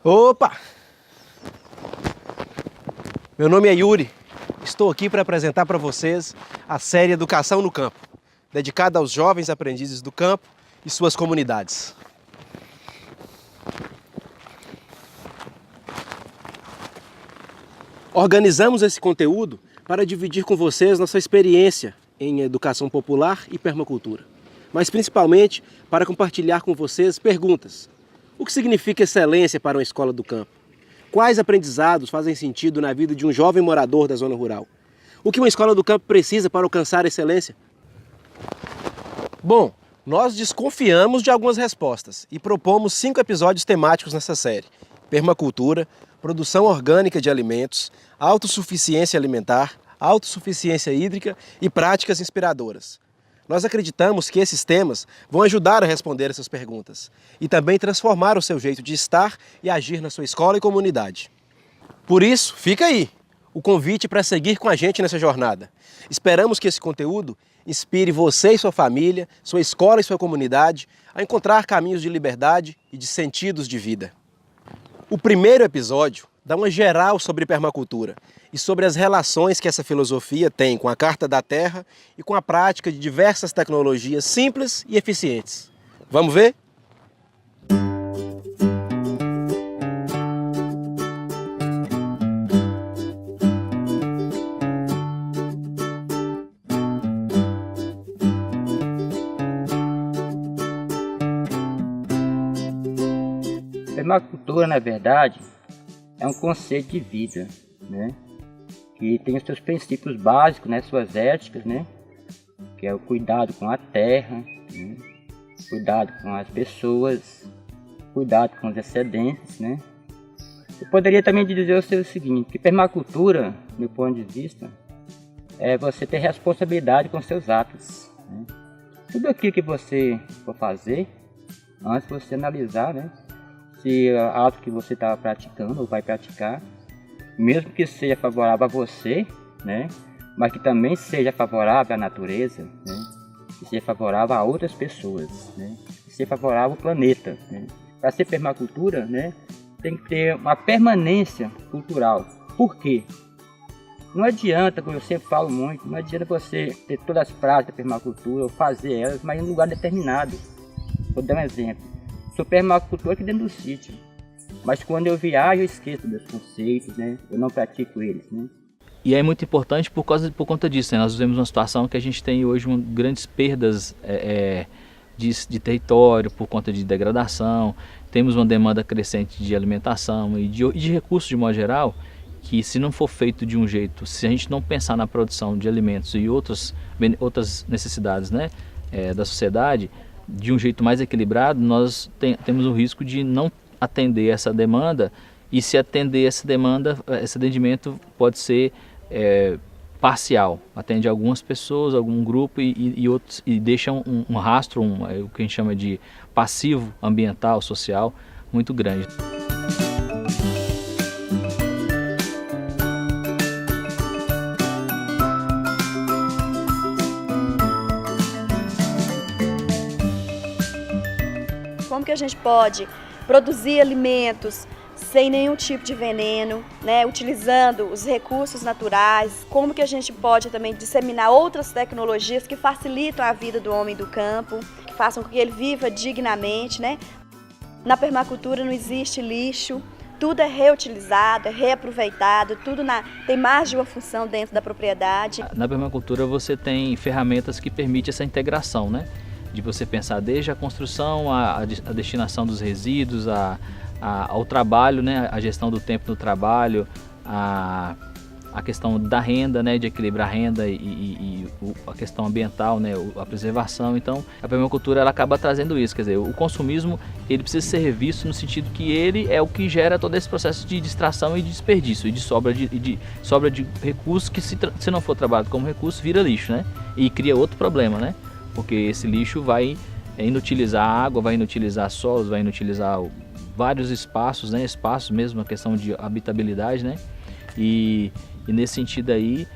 Opa! Meu nome é Yuri. Estou aqui para apresentar para vocês a série Educação no Campo, dedicada aos jovens aprendizes do campo e suas comunidades. Organizamos esse conteúdo para dividir com vocês nossa experiência em educação popular e permacultura, mas principalmente para compartilhar com vocês perguntas. O que significa excelência para uma escola do campo? Quais aprendizados fazem sentido na vida de um jovem morador da zona rural? O que uma escola do campo precisa para alcançar a excelência? Bom, nós desconfiamos de algumas respostas e propomos 5 episódios temáticos nessa série: permacultura, produção orgânica de alimentos, autossuficiência alimentar, autossuficiência hídrica e práticas inspiradoras. Nós acreditamos que esses temas vão ajudar a responder essas perguntas e também transformar o seu jeito de estar e agir na sua escola e comunidade. Por isso, fica aí o convite para seguir com a gente nessa jornada. Esperamos que esse conteúdo inspire você e sua família, sua escola e sua comunidade a encontrar caminhos de liberdade e de sentidos de vida. O primeiro episódio dá uma geral sobre permacultura e sobre as relações que essa filosofia tem com a Carta da Terra e com a prática de diversas tecnologias simples e eficientes. Vamos ver? Permacultura, na verdade, é um conceito de vida, né? Que tem os seus princípios básicos, né? Suas éticas, né? Que é o cuidado com a terra, né? Cuidado com as pessoas, cuidado com os excedentes, né? Eu poderia também dizer o seguinte, que permacultura, do meu ponto de vista, é você ter responsabilidade com seus atos, né? Tudo aquilo que você for fazer, antes de você analisar, né? Se o ato que você está praticando ou vai praticar, mesmo que seja favorável a você, né, mas que também seja favorável à natureza, né, que seja favorável a outras pessoas, né, que seja favorável ao planeta, né. Para ser permacultura, né, tem que ter uma permanência cultural. Por quê? Não adianta, como eu sempre falo muito, não adianta você ter todas as práticas de permacultura ou fazer elas, mas em um lugar determinado. Vou dar um exemplo. Sou permacultor aqui dentro do sítio, mas quando eu viajo eu esqueço dos conceitos, né? Eu não pratico eles, né? E é muito importante por conta disso, né? Nós vivemos uma situação que a gente tem hoje grandes perdas de território por conta de degradação, temos uma demanda crescente de alimentação e de recursos de modo geral, que se não for feito de um jeito, se a gente não pensar na produção de alimentos e outras necessidades, né, da sociedade, de um jeito mais equilibrado, nós temos o risco de não atender essa demanda, e se atender essa demanda, esse atendimento pode ser parcial, atende algumas pessoas, algum grupo e outros, e deixa um rastro, o que a gente chama de passivo ambiental, social, muito grande. Como que a gente pode produzir alimentos sem nenhum tipo de veneno, né? Utilizando os recursos naturais, como que a gente pode também disseminar outras tecnologias que facilitam a vida do homem do campo, que façam com que ele viva dignamente, né? Na permacultura não existe lixo, tudo é reutilizado, é reaproveitado, tudo tem mais de uma função dentro da propriedade. Na permacultura você tem ferramentas que permitem essa integração, né? De você pensar desde a construção, a destinação dos resíduos, ao trabalho, né, a gestão do tempo no trabalho, a questão da renda, né, de equilibrar a renda e a questão ambiental, né, a preservação. Então a permacultura ela acaba trazendo isso, quer dizer, o consumismo ele precisa ser revisto no sentido que ele é o que gera todo esse processo de distração e de desperdício e de sobra de recursos que se não for trabalhado como recurso vira lixo, né, e cria outro problema, né. Porque esse lixo vai inutilizar a água, vai inutilizar solos, vai inutilizar vários espaços, né? Espaços mesmo, a questão de habitabilidade, né? E nesse sentido aí,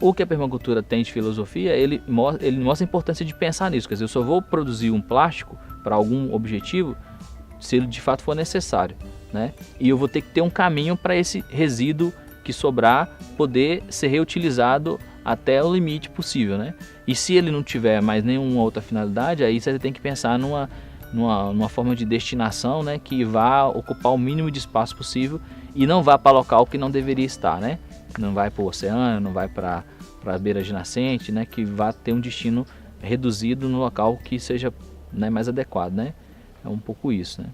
o que a permacultura tem de filosofia, ele mostra a importância de pensar nisso. Quer dizer, eu só vou produzir um plástico para algum objetivo se ele de fato for necessário, né? E eu vou ter que ter um caminho para esse resíduo que sobrar poder ser reutilizado até o limite possível, né? E se ele não tiver mais nenhuma outra finalidade, aí você tem que pensar numa forma de destinação, né, que vá ocupar o mínimo de espaço possível e não vá para local que não deveria estar, né? Não vai para o oceano, não vai para a beira de nascente, né? Que vá ter um destino reduzido no local que seja, né, mais adequado, né? É um pouco isso, né?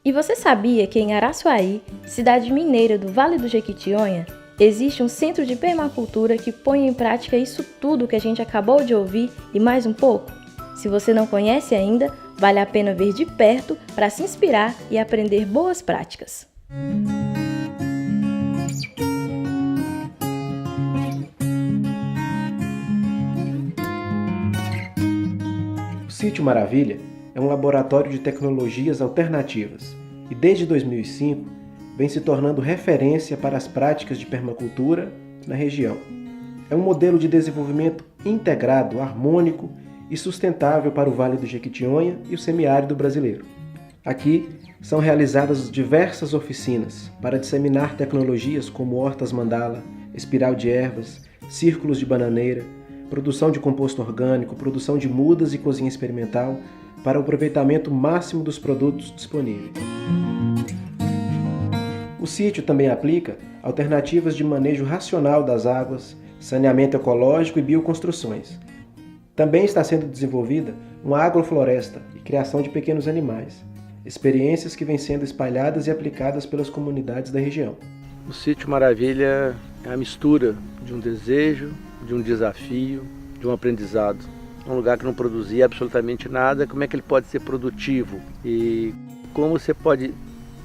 E você sabia que em Araçuaí, cidade mineira do Vale do Jequitinhonha, existe um centro de permacultura que põe em prática isso tudo que a gente acabou de ouvir e mais um pouco? Se você não conhece ainda, vale a pena ver de perto para se inspirar e aprender boas práticas. O Sítio Maravilha é um laboratório de tecnologias alternativas e desde 2005 vem se tornando referência para as práticas de permacultura na região. É um modelo de desenvolvimento integrado, harmônico e sustentável para o Vale do Jequitinhonha e o semiárido brasileiro. Aqui são realizadas diversas oficinas para disseminar tecnologias como hortas mandala, espiral de ervas, círculos de bananeira, produção de composto orgânico, produção de mudas e cozinha experimental para o aproveitamento máximo dos produtos disponíveis. O sítio também aplica alternativas de manejo racional das águas, saneamento ecológico e bioconstruções. Também está sendo desenvolvida uma agrofloresta e criação de pequenos animais, experiências que vêm sendo espalhadas e aplicadas pelas comunidades da região. O Sítio Maravilha é a mistura de um desejo, de um desafio, de um aprendizado. Um lugar que não produzia absolutamente nada, como é que ele pode ser produtivo? E como você pode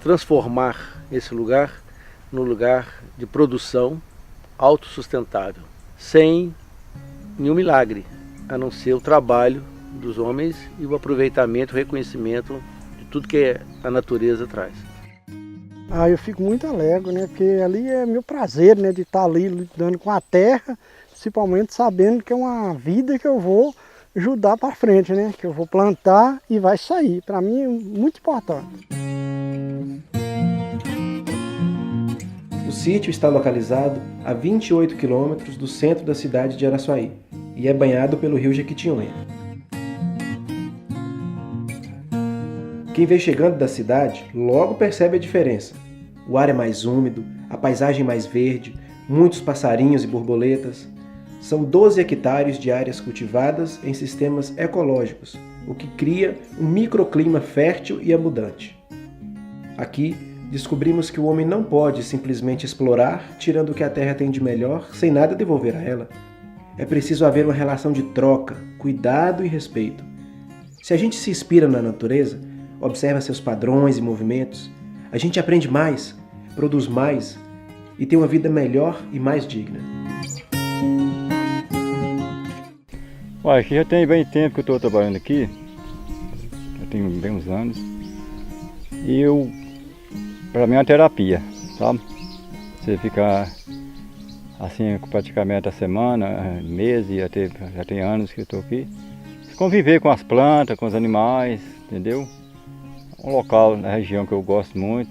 transformar esse lugar num lugar de produção autossustentável, sem nenhum milagre, a não ser o trabalho dos homens e o aproveitamento, o reconhecimento de tudo que a natureza traz. Eu fico muito alegre, né? Porque ali é meu prazer, né? De estar ali lidando com a terra, principalmente sabendo que é uma vida que eu vou ajudar para frente, né? Que eu vou plantar e vai sair. Para mim é muito importante. O sítio está localizado a 28 quilômetros do centro da cidade de Araçuaí e é banhado pelo rio Jequitinhonha. Quem vem chegando da cidade logo percebe a diferença. O ar é mais úmido, a paisagem mais verde, muitos passarinhos e borboletas. São 12 hectares de áreas cultivadas em sistemas ecológicos, o que cria um microclima fértil e abundante. Aqui, descobrimos que o homem não pode simplesmente explorar, tirando o que a terra tem de melhor, sem nada devolver a ela. É preciso haver uma relação de troca, cuidado e respeito. Se a gente se inspira na natureza, observa seus padrões e movimentos, a gente aprende mais, produz mais e tem uma vida melhor e mais digna. Olha, aqui já tem bem tempo que eu estou trabalhando aqui, já tenho bem uns anos, e para mim é uma terapia, sabe? Você ficar assim praticamente a semana, mês, já tem anos que eu estou aqui, conviver com as plantas, com os animais, entendeu? Um local na região que eu gosto muito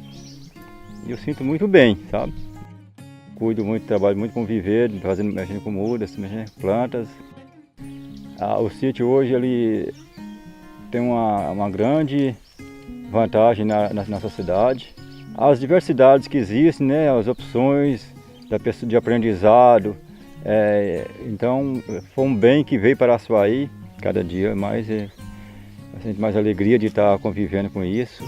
e eu sinto muito bem, sabe? Cuido muito, trabalho muito com viveiro, mexendo com mudas, mexendo com plantas. O sítio hoje ele tem uma grande vantagem na nossa cidade. As diversidades que existem, né? As opções de aprendizado. Então foi um bem que veio para Araçuaí, cada dia mais. Eu sinto mais alegria de estar convivendo com isso.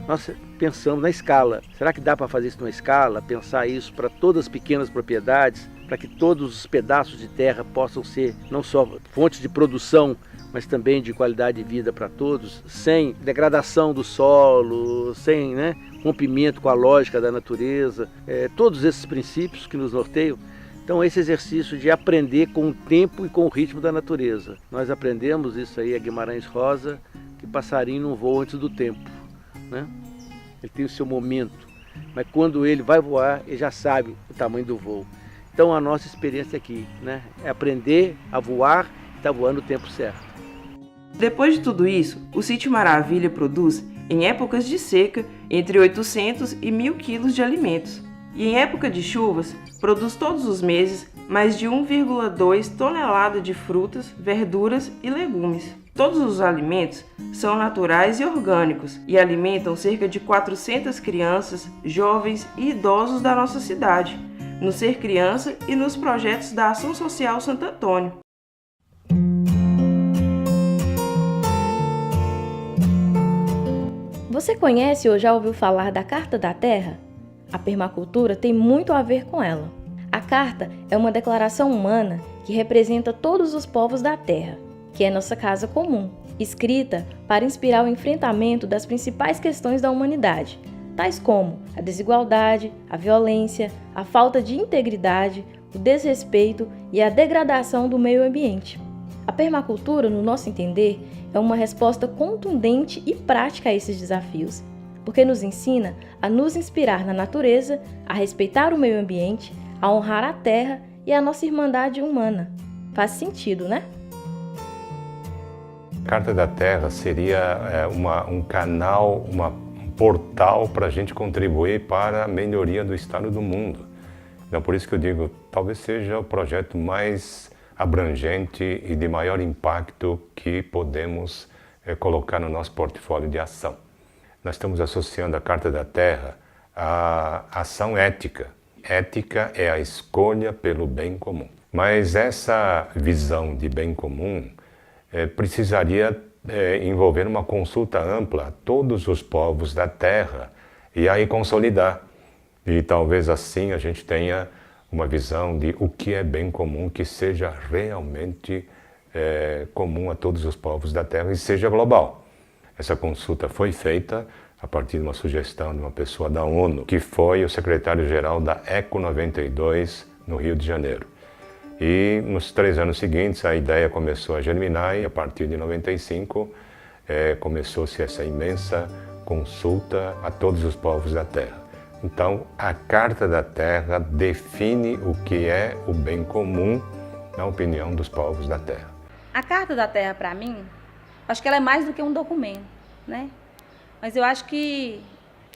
Nós pensamos na escala. Será que dá para fazer isso numa escala? Pensar isso para todas as pequenas propriedades, para que todos os pedaços de terra possam ser não só fontes de produção, mas também de qualidade de vida para todos, sem degradação do solo, sem rompimento com a lógica da natureza, todos esses princípios que nos norteiam. Então esse exercício de aprender com o tempo e com o ritmo da natureza. Nós aprendemos isso aí a Guimarães Rosa, que passarinho não voa antes do tempo, né? Ele tem o seu momento, mas quando ele vai voar, ele já sabe o tamanho do voo. Então a nossa experiência aqui, né, é aprender a voar e estar voando o tempo certo. Depois de tudo isso, o Sítio Maravilha produz, em épocas de seca, entre 800 e 1.000 quilos de alimentos. E em época de chuvas, produz todos os meses mais de 1,2 tonelada de frutas, verduras e legumes. Todos os alimentos são naturais e orgânicos e alimentam cerca de 400 crianças, jovens e idosos da nossa cidade, no Ser Criança e nos projetos da Ação Social Santo Antônio. Você conhece ou já ouviu falar da Carta da Terra? A permacultura tem muito a ver com ela. A Carta é uma declaração humana que representa todos os povos da Terra, que é nossa casa comum, escrita para inspirar o enfrentamento das principais questões da humanidade, tais como a desigualdade, a violência, a falta de integridade, o desrespeito e a degradação do meio ambiente. A permacultura, no nosso entender, é uma resposta contundente e prática a esses desafios, porque nos ensina a nos inspirar na natureza, a respeitar o meio ambiente, a honrar a terra e a nossa irmandade humana. Faz sentido, né? A Carta da Terra seria um canal, um portal para a gente contribuir para a melhoria do estado do mundo. Então, por isso que eu digo, talvez seja o projeto mais abrangente e de maior impacto que podemos colocar no nosso portfólio de ação. Nós estamos associando a Carta da Terra à ação ética. Ética é a escolha pelo bem comum. Mas essa visão de bem comum precisaria envolver uma consulta ampla a todos os povos da Terra e aí consolidar. E talvez assim a gente tenha uma visão de o que é bem comum, que seja realmente comum a todos os povos da Terra e seja global. Essa consulta foi feita a partir de uma sugestão de uma pessoa da ONU, que foi o secretário-geral da ECO 92, no Rio de Janeiro. E nos 3 anos seguintes a ideia começou a germinar e a partir de 95 começou-se essa imensa consulta a todos os povos da Terra. Então, a Carta da Terra define o que é o bem comum, na opinião dos povos da Terra. A Carta da Terra, para mim, acho que ela é mais do que um documento, né? Mas eu acho que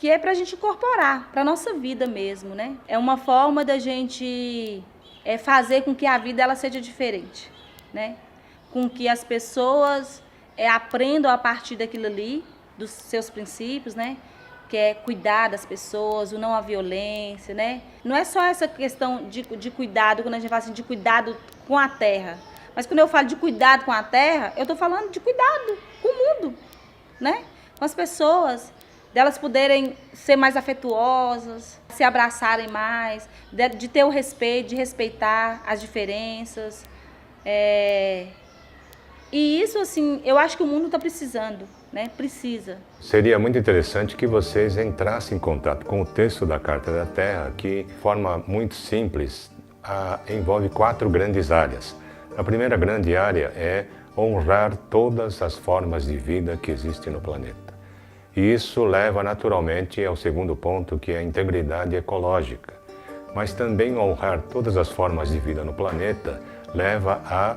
é para a gente incorporar para a nossa vida mesmo, né? É uma forma da gente fazer com que a vida ela seja diferente, né? Com que as pessoas aprendam a partir daquilo ali, dos seus princípios, né? Que é cuidar das pessoas, o não à violência, né? Não é só essa questão de cuidado, quando a gente fala assim, de cuidado com a terra. Mas quando eu falo de cuidado com a terra, eu estou falando de cuidado com o mundo, né? Com as pessoas, delas poderem ser mais afetuosas, se abraçarem mais, de ter o respeito, de respeitar as diferenças. E isso, assim, eu acho que o mundo está precisando. Né? Precisa. Seria muito interessante que vocês entrassem em contato com o texto da Carta da Terra, que, de forma muito simples, envolve 4 grandes áreas. A primeira grande área é honrar todas as formas de vida que existem no planeta. E isso leva naturalmente ao segundo ponto, que é a integridade ecológica. Mas também honrar todas as formas de vida no planeta leva a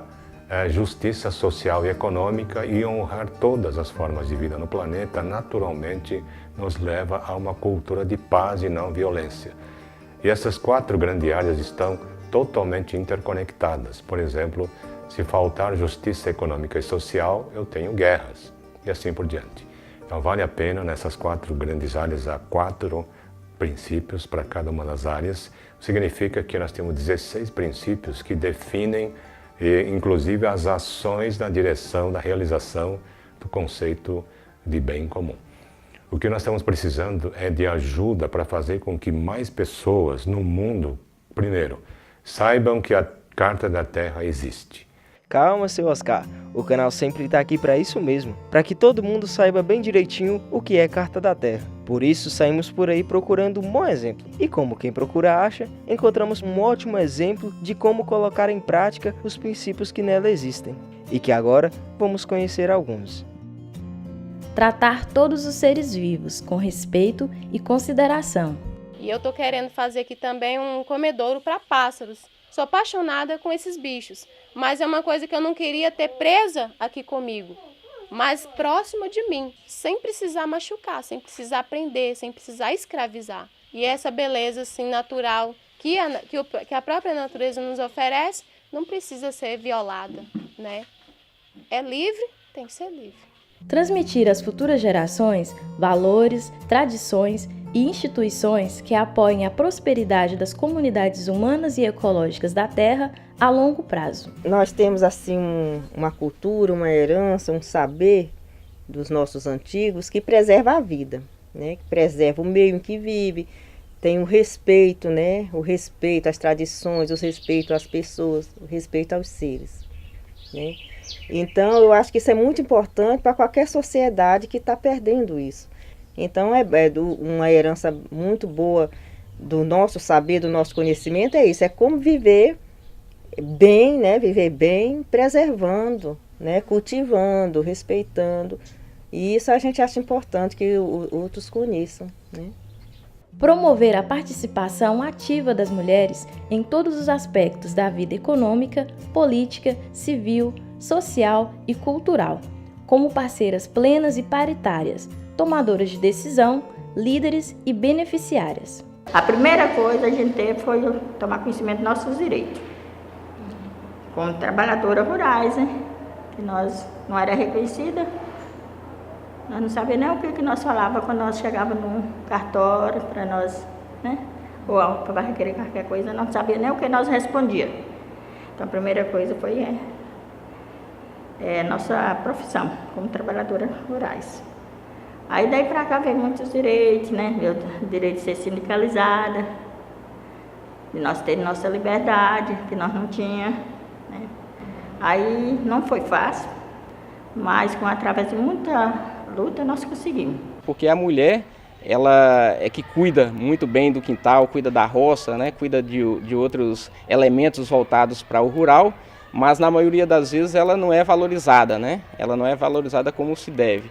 justiça social e econômica, e honrar todas as formas de vida no planeta naturalmente nos leva a uma cultura de paz e não violência. E essas 4 grandes áreas estão totalmente interconectadas. Por exemplo, se faltar justiça econômica e social, eu tenho guerras e assim por diante. Então vale a pena, nessas 4 grandes áreas, há 4 princípios para cada uma das áreas. Significa que nós temos 16 princípios que definem inclusive as ações na direção da realização do conceito de bem comum. O que nós estamos precisando é de ajuda para fazer com que mais pessoas no mundo, primeiro, saibam que a Carta da Terra existe. Calma, seu Oscar, o canal sempre está aqui para isso mesmo, para que todo mundo saiba bem direitinho o que é Carta da Terra. Por isso saímos por aí procurando um bom exemplo. E como quem procura acha, encontramos um ótimo exemplo de como colocar em prática os princípios que nela existem. E que agora vamos conhecer alguns. Tratar todos os seres vivos com respeito e consideração. E eu estou querendo fazer aqui também um comedouro para pássaros. Sou apaixonada com esses bichos, mas é uma coisa que eu não queria ter presa aqui comigo, mas próximo de mim, sem precisar machucar, sem precisar prender, sem precisar escravizar. E essa beleza assim, natural que a própria natureza nos oferece não precisa ser violada, né? É livre, tem que ser livre. Transmitir às futuras gerações valores, tradições e instituições que apoiem a prosperidade das comunidades humanas e ecológicas da Terra a longo prazo. Nós temos assim uma cultura, uma herança, um saber dos nossos antigos que preserva a vida, né? Que preserva o meio em que vive, tem o respeito, né? O respeito às tradições, o respeito às pessoas, o respeito aos seres, né? Então eu acho que isso é muito importante para qualquer sociedade que está perdendo isso. Então uma herança muito boa do nosso saber, do nosso conhecimento, é isso, é como viver bem, né? Viver bem, preservando, né? Cultivando, respeitando. E isso a gente acha importante que outros conheçam, né? Promover a participação ativa das mulheres em todos os aspectos da vida econômica, política, civil, social e cultural, como parceiras plenas e paritárias, tomadoras de decisão, líderes e beneficiárias. A primeira coisa a gente teve foi tomar conhecimento dos nossos direitos. Como trabalhadoras rurais, né? Que nós não era reconhecida, nós não sabíamos nem o que nós falávamos quando nós chegávamos num cartório para nós, né? Ou para requerer qualquer coisa, não sabia nem o que nós respondíamos. Então a primeira coisa foi nossa profissão como trabalhadoras rurais. Aí daí para cá veio muitos direitos, né? O direito de ser sindicalizada, de nós ter nossa liberdade, que nós não tínhamos, né? Aí não foi fácil, mas através de muita luta nós conseguimos. Porque a mulher, ela é que cuida muito bem do quintal, cuida da roça, né? Cuida de outros elementos voltados para o rural, mas na maioria das vezes ela não é valorizada, né? Ela não é valorizada como se deve.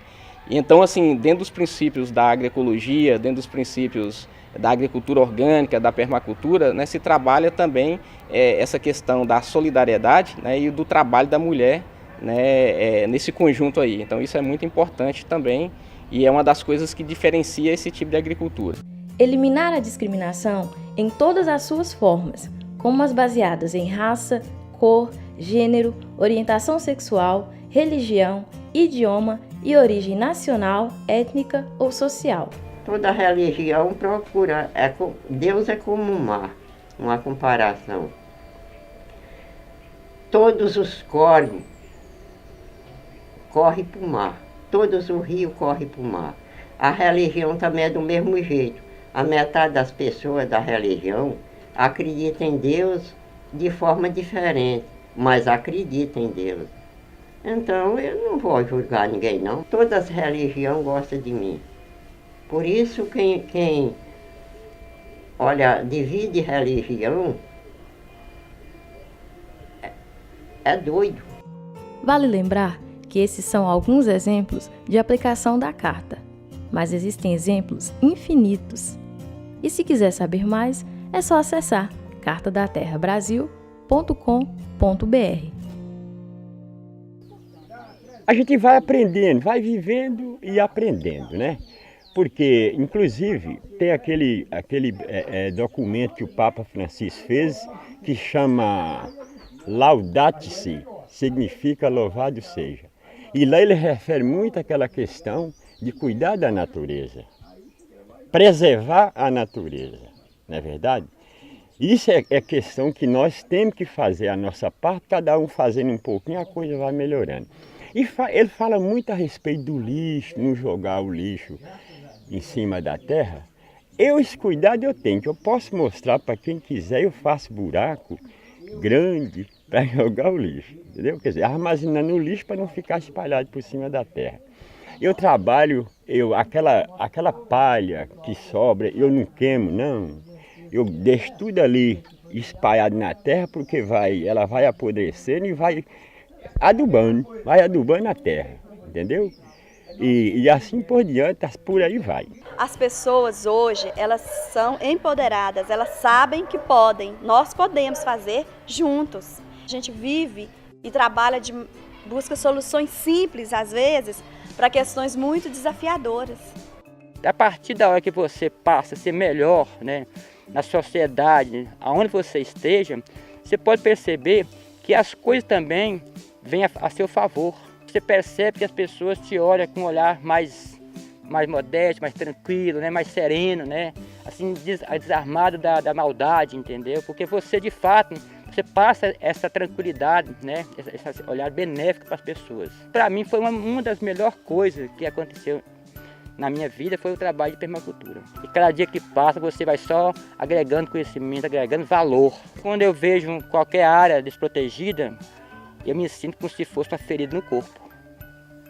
Então, assim, dentro dos princípios da agroecologia, dentro dos princípios da agricultura orgânica, da permacultura, né, se trabalha também essa questão da solidariedade, né, e do trabalho da mulher, né, nesse conjunto aí. Então isso é muito importante também e é uma das coisas que diferencia esse tipo de agricultura. Eliminar a discriminação em todas as suas formas, como as baseadas em raça, cor, gênero, orientação sexual, religião, idioma e origem nacional, étnica ou social. Toda religião procura, Deus é como um mar, uma comparação. Todos os córregos correm para o mar, todos os rios correm para o mar. A religião também é do mesmo jeito. A metade das pessoas da religião acredita em Deus de forma diferente, mas acredita em Deus. Então eu não vou julgar ninguém não. Todas as religiões gostam de mim. Por isso quem divide religião é doido. Vale lembrar que esses são alguns exemplos de aplicação da carta, mas existem exemplos infinitos. E se quiser saber mais, é só acessar cartadaterrabrasil.com.br. A gente vai aprendendo, vai vivendo e aprendendo, né? Porque, inclusive, tem aquele documento que o Papa Francisco fez, que chama Laudato Si, significa louvado seja. E lá ele refere muito àquela questão de cuidar da natureza, preservar a natureza, não é verdade? Isso é questão que nós temos que fazer a nossa parte, cada um fazendo um pouquinho, a coisa vai melhorando. E ele fala muito a respeito do lixo, não jogar o lixo em cima da terra. Esse cuidado eu tenho, que eu posso mostrar para quem quiser, eu faço buraco grande para jogar o lixo, entendeu? Quer dizer, armazenando o lixo para não ficar espalhado por cima da terra. Eu trabalho, aquela palha que sobra, eu não queimo, não. Eu deixo tudo ali espalhado na terra, porque ela vai apodrecendo e vai adubando a terra, entendeu? E assim por diante, por aí vai. As pessoas hoje, elas são empoderadas, elas sabem que podem, nós podemos fazer juntos. A gente vive e trabalha busca soluções simples, às vezes, para questões muito desafiadoras. A partir da hora que você passa a ser melhor, né, na sociedade, aonde você esteja, você pode perceber que as coisas também vêm a seu favor. Você percebe que as pessoas te olham com um olhar mais modesto, mais tranquilo, né? Mais sereno, né? Assim, desarmado da maldade, entendeu? Porque você, de fato, você passa essa tranquilidade, né? Esse olhar benéfico para as pessoas. Para mim, foi uma das melhores coisas que aconteceu na minha vida, foi o trabalho de permacultura. E cada dia que passa, você vai só agregando conhecimento, agregando valor. Quando eu vejo qualquer área desprotegida, eu me sinto como se fosse uma ferida no corpo,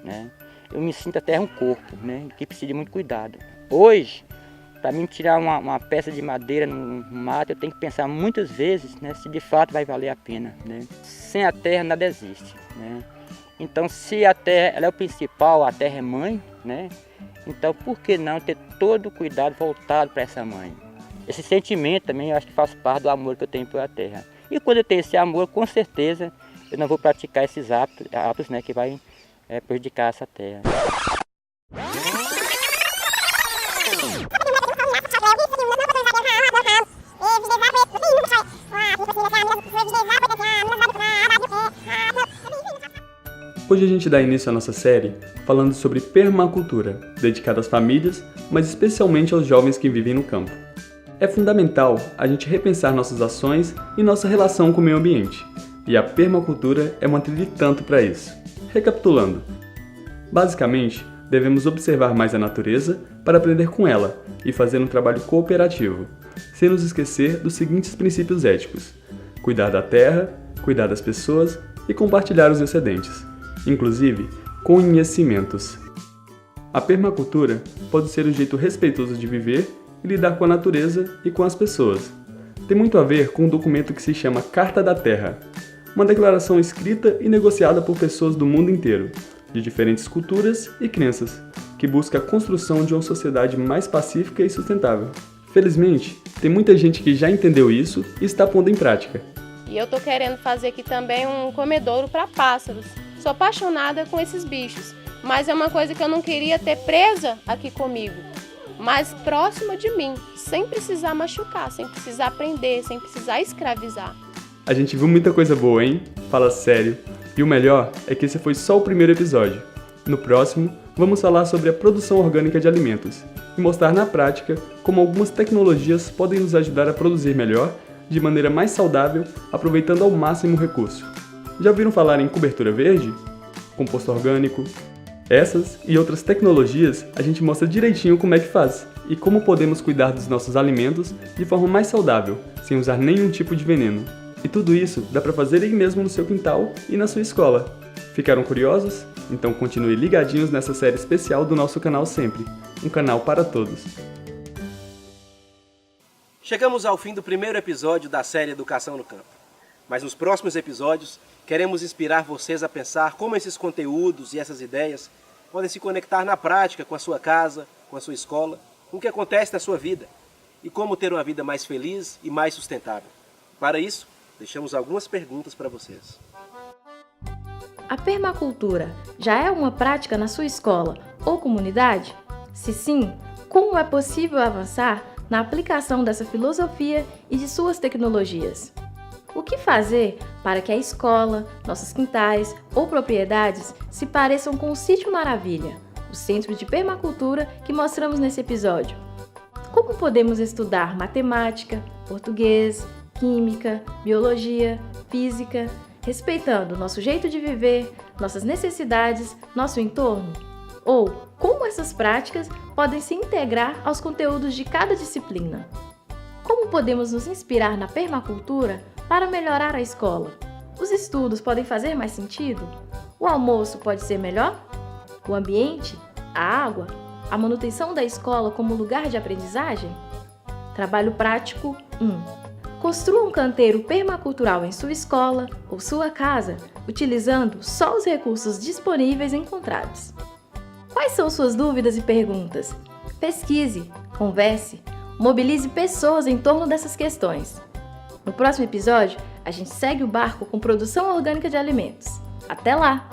né? Eu me sinto até um corpo, né, que precisa de muito cuidado. Hoje, para mim tirar uma peça de madeira no mato, eu tenho que pensar muitas vezes, né, se de fato vai valer a pena, né? Sem a terra nada existe, né? Então, se a terra ela é o principal, a terra é mãe, né? Então, por que não ter todo o cuidado voltado para essa mãe? Esse sentimento também eu acho que faz parte do amor que eu tenho pela terra. E quando eu tenho esse amor, com certeza, eu não vou praticar esses hábitos, né, que vai prejudicar essa terra. Hoje a gente dá início à nossa série falando sobre permacultura, dedicada às famílias, mas especialmente aos jovens que vivem no campo. É fundamental a gente repensar nossas ações e nossa relação com o meio ambiente, e a permacultura é uma trilha e tanto para isso. Recapitulando, basicamente, devemos observar mais a natureza para aprender com ela e fazer um trabalho cooperativo, sem nos esquecer dos seguintes princípios éticos: cuidar da terra, cuidar das pessoas e compartilhar os excedentes, inclusive conhecimentos. A permacultura pode ser um jeito respeitoso de viver e lidar com a natureza e com as pessoas. Tem muito a ver com um documento que se chama Carta da Terra, uma declaração escrita e negociada por pessoas do mundo inteiro, de diferentes culturas e crenças, que busca a construção de uma sociedade mais pacífica e sustentável. Felizmente, tem muita gente que já entendeu isso e está pondo em prática. E eu tô querendo fazer aqui também um comedouro para pássaros. Sou apaixonada com esses bichos, mas é uma coisa que eu não queria ter presa aqui comigo, mas próxima de mim, sem precisar machucar, sem precisar prender, sem precisar escravizar. A gente viu muita coisa boa, hein? Fala sério. E o melhor é que esse foi só o primeiro episódio. No próximo, vamos falar sobre a produção orgânica de alimentos e mostrar na prática como algumas tecnologias podem nos ajudar a produzir melhor, de maneira mais saudável, aproveitando ao máximo o recurso. Já ouviram falar em cobertura verde? Composto orgânico? Essas e outras tecnologias a gente mostra direitinho como é que faz e como podemos cuidar dos nossos alimentos de forma mais saudável, sem usar nenhum tipo de veneno. E tudo isso dá para fazer aí mesmo no seu quintal e na sua escola. Ficaram curiosos? Então continue ligadinhos nessa série especial do nosso canal Sempre, um canal para todos. Chegamos ao fim do primeiro episódio da série Educação no Campo. Mas nos próximos episódios, queremos inspirar vocês a pensar como esses conteúdos e essas ideias podem se conectar na prática com a sua casa, com a sua escola, com o que acontece na sua vida e como ter uma vida mais feliz e mais sustentável. Para isso, deixamos algumas perguntas para vocês. A permacultura já é uma prática na sua escola ou comunidade? Se sim, como é possível avançar na aplicação dessa filosofia e de suas tecnologias? O que fazer para que a escola, nossos quintais ou propriedades se pareçam com o Sítio Maravilha, o centro de permacultura que mostramos nesse episódio? Como podemos estudar matemática, português, química, biologia, física, respeitando nosso jeito de viver, nossas necessidades, nosso entorno? Ou como essas práticas podem se integrar aos conteúdos de cada disciplina? Como podemos nos inspirar na permacultura para melhorar a escola? Os estudos podem fazer mais sentido? O almoço pode ser melhor? O ambiente? A água? A manutenção da escola como lugar de aprendizagem? Trabalho prático 1. Construa um canteiro permacultural em sua escola ou sua casa, utilizando só os recursos disponíveis encontrados. Quais são suas dúvidas e perguntas? Pesquise, converse, mobilize pessoas em torno dessas questões. No próximo episódio, a gente segue o barco com produção orgânica de alimentos. Até lá!